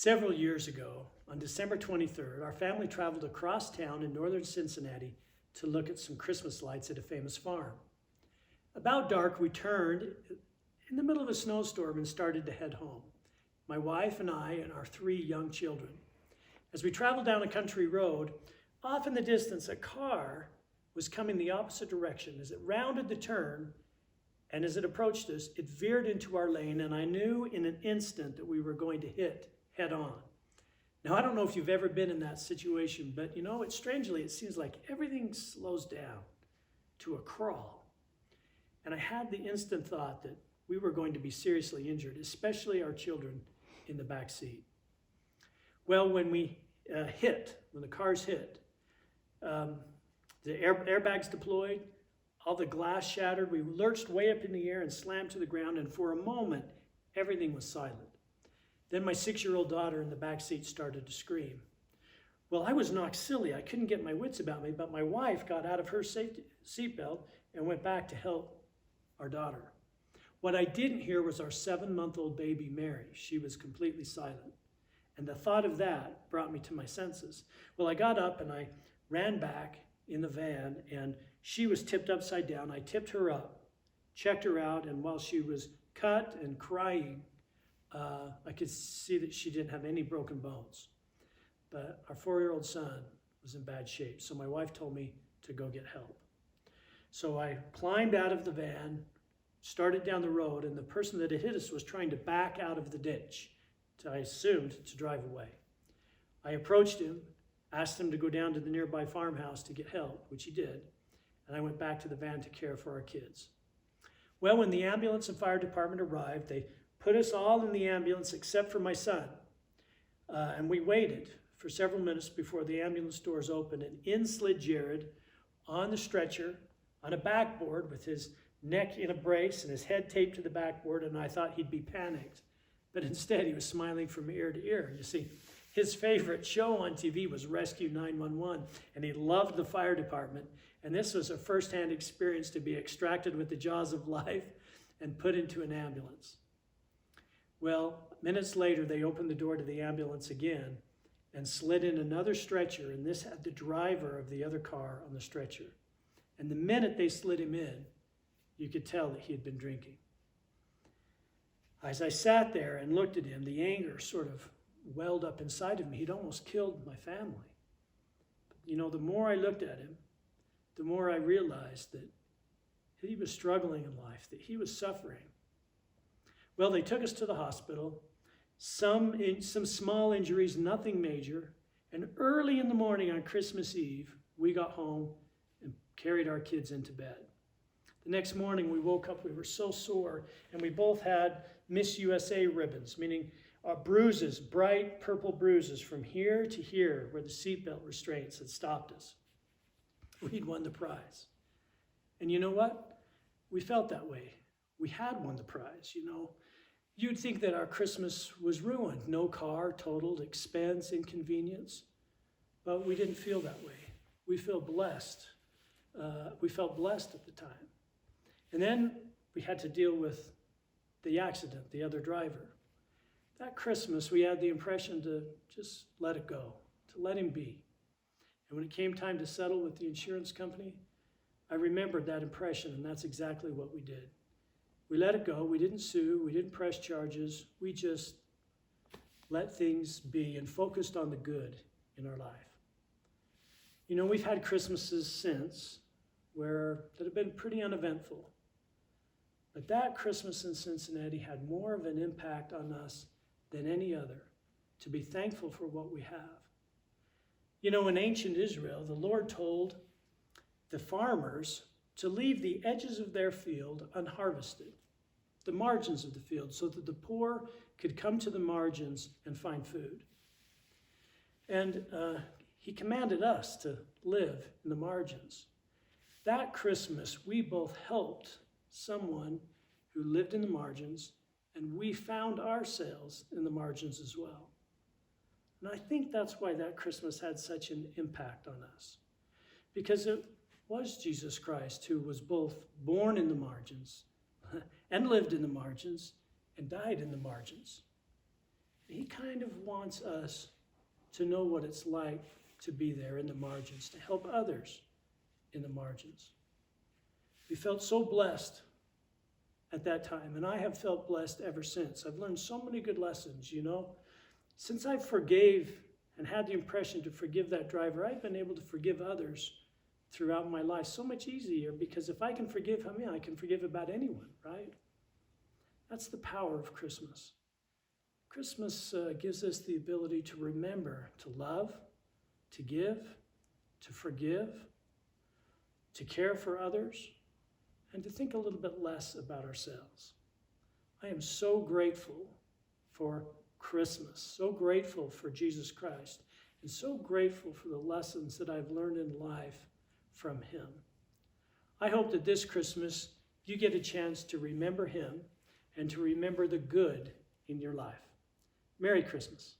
Several years ago, on December 23rd, our family traveled across town in northern Cincinnati to look at some Christmas lights at a famous farm. About dark, we turned in the middle of a snowstorm and started to head home. My wife and I and our 3 young children. As we traveled down a country road, off in the distance, a car was coming the opposite direction. As it rounded the turn, and as it approached us, it veered into our lane, and I knew in an instant that we were going to hit head on. Now, I don't know if you've ever been in that situation, but you know, it seems like everything slows down to a crawl. And I had the instant thought that we were going to be seriously injured, especially our children in the back seat. Well, when we when the cars hit, the airbags deployed, all the glass shattered, we lurched way up in the air and slammed to the ground, and for a moment, everything was silent. Then my 6-year-old daughter in the back seat started to scream. Well, I was knocked silly. I couldn't get my wits about me, but my wife got out of her safety seatbelt and went back to help our daughter. What I didn't hear was our 7-month-old baby, Mary. She was completely silent. And the thought of that brought me to my senses. Well, I got up and I ran back in the van, and she was tipped upside down. I tipped her up, checked her out, and while she was cut and crying, I could see that she didn't have any broken bones. But our 4-year-old son was in bad shape, so my wife told me to go get help. So I climbed out of the van, started down the road, and the person that had hit us was trying to back out of the ditch, I assumed to drive away. I approached him, asked him to go down to the nearby farmhouse to get help, which he did, and I went back to the van to care for our kids. Well, when the ambulance and fire department arrived, they put us all in the ambulance except for my son, and we waited for several minutes before the ambulance doors opened, and in slid Jared on the stretcher, on a backboard with his neck in a brace and his head taped to the backboard, and I thought he'd be panicked. But instead, he was smiling from ear to ear. You see, his favorite show on TV was Rescue 911, and he loved the fire department. And this was a firsthand experience to be extracted with the jaws of life and put into an ambulance. Well, minutes later, they opened the door to the ambulance again and slid in another stretcher, and this had the driver of the other car on the stretcher. And the minute they slid him in, you could tell that he had been drinking. As I sat there and looked at him, the anger sort of welled up inside of me. He'd almost killed my family. But, you know, the more I looked at him, the more I realized that he was struggling in life, that he was suffering. Well, they took us to the hospital, some small injuries, nothing major, and early in the morning on Christmas Eve, we got home and carried our kids into bed. The next morning we woke up, we were so sore, and we both had Miss USA ribbons, meaning bruises, bright purple bruises from here to here where the seatbelt restraints had stopped us. We'd won the prize. And you know what? We felt that way. We had won the prize, you know. You'd think that our Christmas was ruined. No car, totaled, expense, inconvenience. But we didn't feel that way. We felt blessed. We felt blessed at the time. And then we had to deal with the accident, the other driver. That Christmas, we had the impression to just let it go, to let him be. And when it came time to settle with the insurance company, I remembered that impression, and that's exactly what we did. We let it go. We didn't sue. We didn't press charges. We just let things be and focused on the good in our life. You know, we've had Christmases since that have been pretty uneventful. But that Christmas in Cincinnati had more of an impact on us than any other, to be thankful for what we have. You know, in ancient Israel, the Lord told the farmers to leave the edges of their field unharvested, the margins of the field, so that the poor could come to the margins and find food. And he commanded us to live in the margins. That Christmas, we both helped someone who lived in the margins, and we found ourselves in the margins as well. And I think that's why that Christmas had such an impact on us, because it was Jesus Christ who was both born in the margins and lived in the margins and died in the margins. He kind of wants us to know what it's like to be there in the margins, to help others in the margins. We felt so blessed at that time, and I have felt blessed ever since. I've learned so many good lessons, you know. Since I forgave and had the impression to forgive that driver, I've been able to forgive others throughout my life so much easier, because if I can forgive him, I can forgive about anyone, right? That's the power of Christmas. Christmas gives us the ability to remember, to love, to give, to forgive, to care for others, and to think a little bit less about ourselves. I am so grateful for Christmas, so grateful for Jesus Christ, and so grateful for the lessons that I've learned in life from him. I hope that this Christmas you get a chance to remember him and to remember the good in your life. Merry Christmas.